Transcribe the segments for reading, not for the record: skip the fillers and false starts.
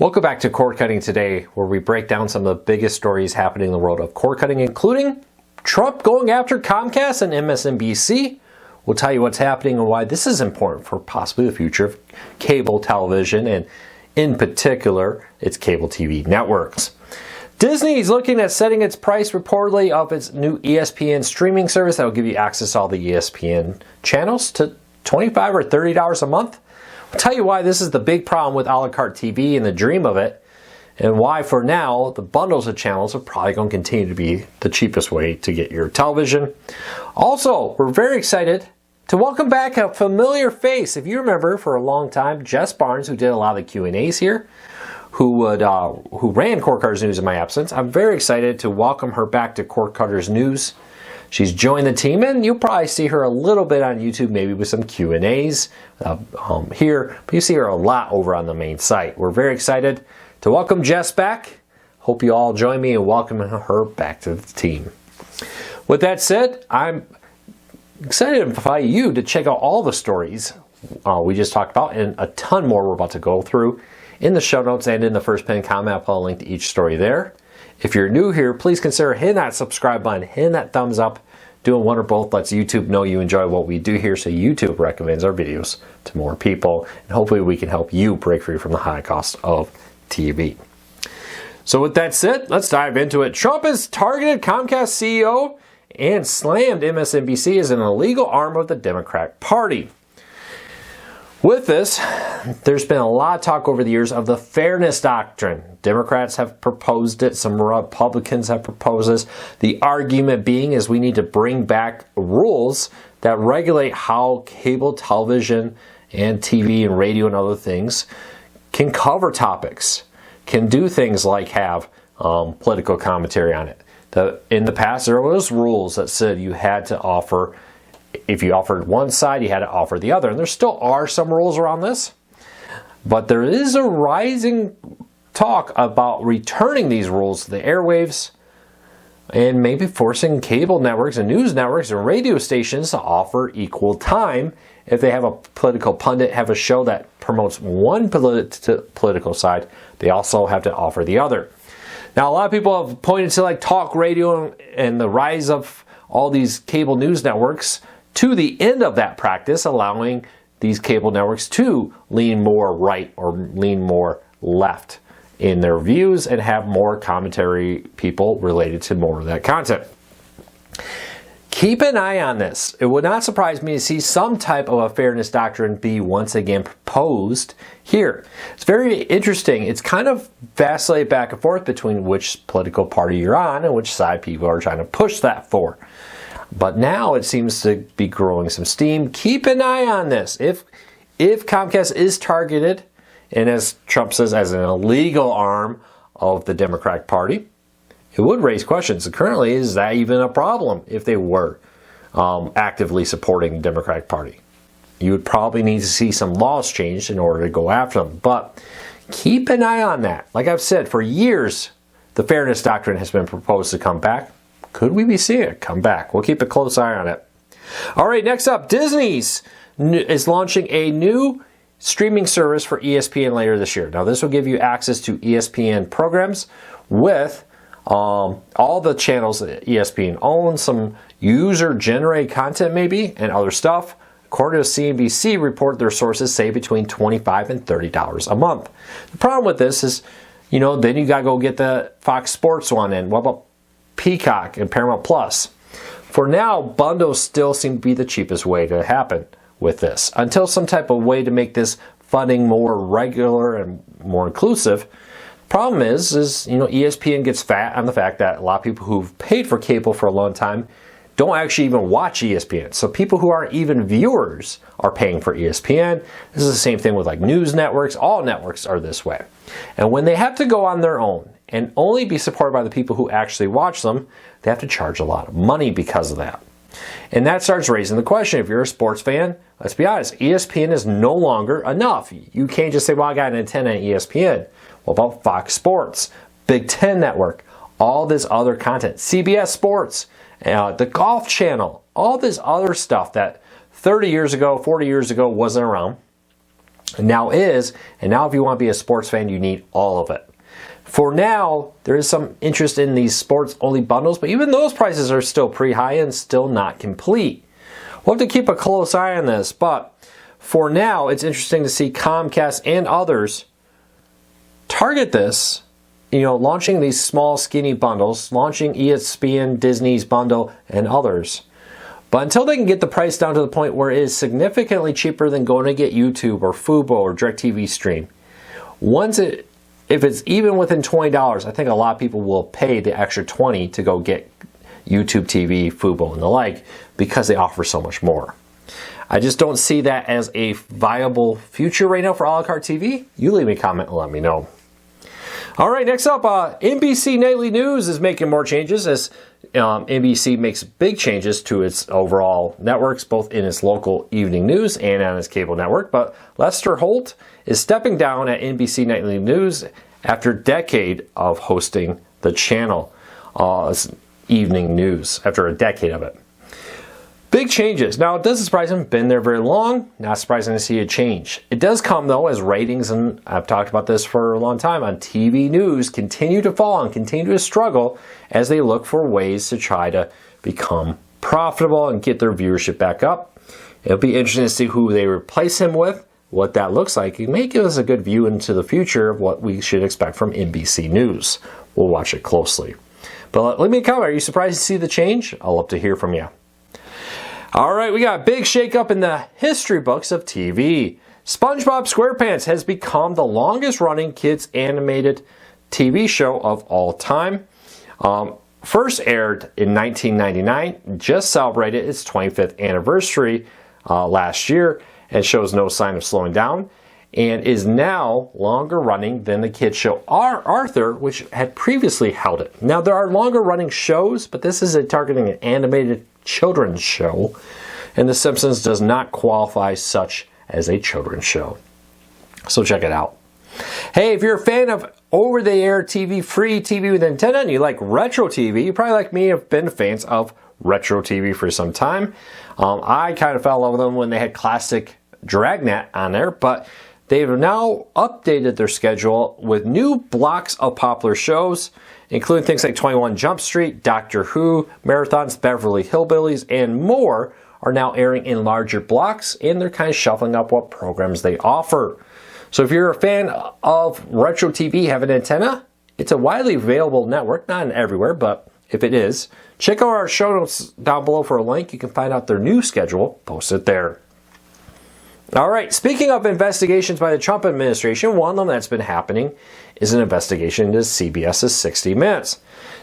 Welcome back to Cord Cutting Today, where we break down some of the biggest stories happening in the world of cord cutting, including Trump going after Comcast and MSNBC. We'll tell you what's happening and why this is important for possibly the future of cable television, and in particular, its cable TV networks. Disney is looking at setting its price reportedly of its new ESPN streaming service that will give you access to all the ESPN channels to $25 or $30 a month. I'll tell you why this is the big problem with a la carte TV and the dream of it, and why for now the bundles of channels are probably going to continue to be the cheapest way to get your television. Also, we're very excited to welcome back a familiar face. If you remember, for a long time, Jess Barnes, who did a lot of the Q&As here, who ran Cord Cutters News in my absence. I'm very excited to welcome her back to Cord Cutters News. She's joined the team, and you'll probably see her a little bit on YouTube, maybe with some Q&As here, but you see her a lot over on the main site. We're very excited to welcome Jess back. Hope you all join me in welcoming her back to the team. With that said, I'm excited to invite you to check out all the stories we just talked about, and a ton more we're about to go through in the show notes and in the first pinned comment. I'll put a link to each story there. If you're new here, please consider hitting that subscribe button, hitting that thumbs up. Doing one or both lets YouTube know you enjoy what we do here, so YouTube recommends our videos to more people, and hopefully we can help you break free from the high cost of TV. So with that said, let's dive into it. Trump has targeted Comcast CEO and slammed MSNBC as an illegal arm of the Democratic Party. With this, there's been a lot of talk over the years of the fairness doctrine. Democrats have proposed it. Some Republicans have proposed this. The argument being is we need to bring back rules that regulate how cable television and TV and radio and other things can cover topics, can do things like have political commentary on it. In the past, there was rules that said you had to offer, if you offered one side, you had to offer the other. And there still are some rules around this. But there is a rising talk about returning these rules to the airwaves and maybe forcing cable networks and news networks and radio stations to offer equal time. If they have a political pundit, have a show that promotes one political side, they also have to offer the other. Now, a lot of people have pointed to like talk radio and the rise of all these cable news networks to the end of that practice, allowing these cable networks to lean more right or lean more left in their views and have more commentary people related to more of that content. Keep an eye on this. It would not surprise me to see some type of a fairness doctrine be once again proposed here. It's very interesting. It's kind of vacillated back and forth between which political party you're on and which side people are trying to push that for. But now it seems to be growing some steam. Keep an eye on this. If Comcast is targeted, and as Trump says, as an illegal arm of the Democratic Party, it would raise questions. Currently, is that even a problem if they were actively supporting the Democratic Party? You would probably need to see some laws changed in order to go after them. But keep an eye on that. Like I've said, for years, the fairness doctrine has been proposed to come back. Could we be seeing it come back? We'll keep a close eye on it. All right, next up, Disney is launching a new streaming service for ESPN later this year. Now, this will give you access to ESPN programs with all the channels that ESPN owns, some user-generated content maybe, and other stuff. According to CNBC report, their sources say between $25 and $30 a month. The problem with this is, then you got to go get the Fox Sports one, and what about Peacock and Paramount Plus? For now, bundles still seem to be the cheapest way to happen with this. Until some type of way to make this funding more regular and more inclusive. Problem is ESPN gets fat on the fact that a lot of people who've paid for cable for a long time don't actually even watch ESPN. So people who aren't even viewers are paying for ESPN. This is the same thing with like news networks. All networks are this way. And when they have to go on their own and only be supported by the people who actually watch them, they have to charge a lot of money because of that. And that starts raising the question, if you're a sports fan, let's be honest, ESPN is no longer enough. You can't just say, well, I got an antenna on ESPN. What about Fox Sports, Big Ten Network, all this other content, CBS Sports, the Golf Channel, all this other stuff that 30 years ago, 40 years ago wasn't around. and now is, and now if you want to be a sports fan, you need all of it. For now, there is some interest in these sports-only bundles, but even those prices are still pretty high and still not complete. We'll have to keep a close eye on this, but for now, it's interesting to see Comcast and others target this, launching these small, skinny bundles, launching ESPN, Disney's bundle, and others. But until they can get the price down to the point where it is significantly cheaper than going to get YouTube or Fubo or DirecTV Stream, if it's even within $20, I think a lot of people will pay the extra $20 to go get YouTube TV, Fubo, and the like because they offer so much more. I just don't see that as a viable future right now for a la carte TV. You leave me a comment and let me know. All right, next up, NBC Nightly News is making more changes as NBC makes big changes to its overall networks, both in its local evening news and on its cable network. But Lester Holt is stepping down at NBC Nightly News after a decade of hosting the channel, evening news, after a decade of it. Big changes. Now, it doesn't surprise him. Been there very long. Not surprising to see a change. It does come, though, as ratings, and I've talked about this for a long time, on TV news continue to fall and continue to struggle as they look for ways to try to become profitable and get their viewership back up. It'll be interesting to see who they replace him with, what that looks like. It may give us a good view into the future of what we should expect from NBC News. We'll watch it closely. But let me comment. Are you surprised to see the change? I'll love to hear from you. All right, we got a big shakeup in the history books of TV. SpongeBob SquarePants has become the longest-running kids animated TV show of all time. First aired in 1999, just celebrated its 25th anniversary last year, and shows no sign of slowing down, and is now longer running than the kids show Arthur, which had previously held it. Now, there are longer running shows, but this is targeting an animated children's show, and The Simpsons does not qualify such as a children's show. So check it out. Hey, if you're a fan of over-the-air TV, free TV with antenna, and you like retro TV, you probably like me have been fans of retro TV for some time. I kind of fell in love with them when they had classic Dragnet on there, but they've now updated their schedule with new blocks of popular shows, including things like 21 Jump Street, Doctor Who, Marathons, Beverly Hillbillies, and more are now airing in larger blocks, and they're kind of shuffling up what programs they offer. So if you're a fan of retro TV, have an antenna, it's a widely available network, not everywhere, but if it is, check out our show notes down below for a link. You can find out their new schedule posted there. All right, speaking of investigations by the Trump administration, one of them that's been happening is an investigation into CBS's 60 Minutes.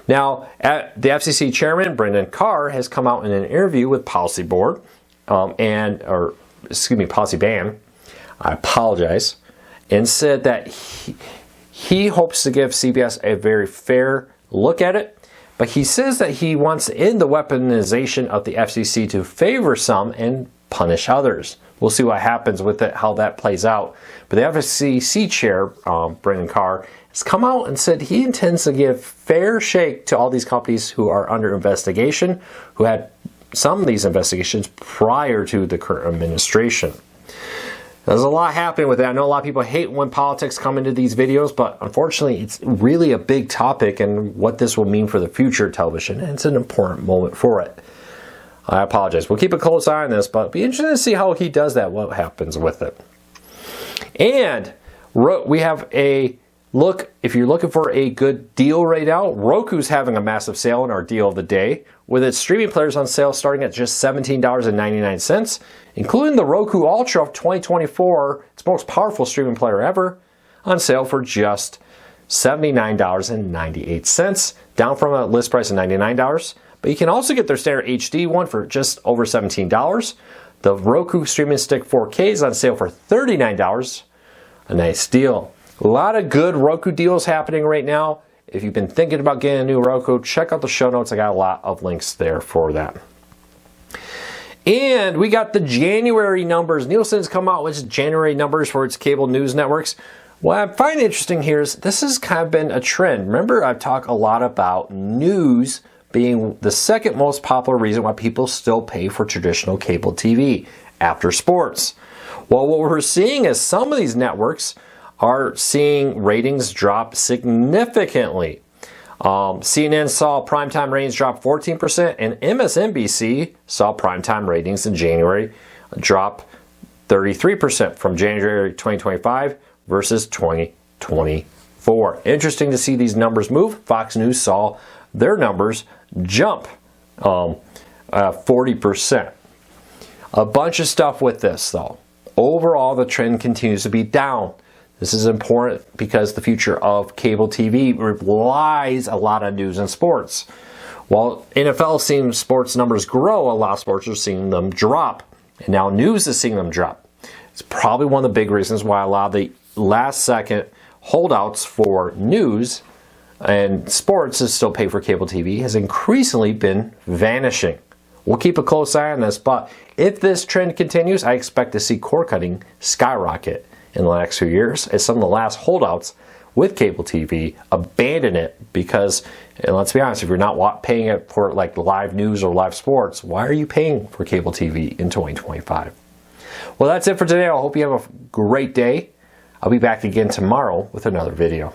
Now, the FCC chairman, Brendan Carr, has come out in an interview with Policy Board, Policy Ban, I apologize, and said that he hopes to give CBS a very fair look at it, but he says that he wants to end the weaponization of the FCC to favor some and punish others. We'll see what happens with it, how that plays out. But the FCC chair, Brendan Carr, has come out and said he intends to give fair shake to all these companies who are under investigation, who had some of these investigations prior to the current administration. There's a lot happening with that. I know a lot of people hate when politics come into these videos, but unfortunately, it's really a big topic and what this will mean for the future of television, and it's an important moment for it. I apologize. We'll keep a close eye on this, but it'll be interesting to see how he does that, what happens with it. And we have a look, if you're looking for a good deal right now, Roku's having a massive sale in our deal of the day, with its streaming players on sale starting at just $17.99, including the Roku Ultra of 2024, its most powerful streaming player ever, on sale for just $79.98, down from a list price of $99. But you can also get their standard HD one for just over $17. The Roku Streaming Stick 4K is on sale for $39. A nice deal. A lot of good Roku deals happening right now. If you've been thinking about getting a new Roku, check out the show notes. I got a lot of links there for that. And we got the January numbers. Nielsen's come out with January numbers for its cable news networks. What I find interesting here is this has kind of been a trend. Remember, I've talked a lot about news being the second most popular reason why people still pay for traditional cable TV after sports. Well, what we're seeing is some of these networks are seeing ratings drop significantly. CNN saw primetime ratings drop 14%, and MSNBC saw primetime ratings in January drop 33% from January 2025 versus 2024. Interesting to see these numbers move. Fox News saw their numbers jump 40%. A bunch of stuff with this, though. Overall, the trend continues to be down. This is important because the future of cable TV relies a lot on news and sports. While NFL is seeing sports numbers grow, a lot of sports are seeing them drop. And now news is seeing them drop. It's probably one of the big reasons why a lot of the last-second holdouts for news and sports is still paid for cable TV has increasingly been vanishing. We'll keep a close eye on this, but if this trend continues, I expect to see cord cutting skyrocket in the next few years as some of the last holdouts with cable TV abandon it because, and let's be honest, if you're not paying it for like live news or live sports, why are you paying for cable TV in 2025? Well, that's it for today. I hope you have a great day. I'll be back again tomorrow with another video.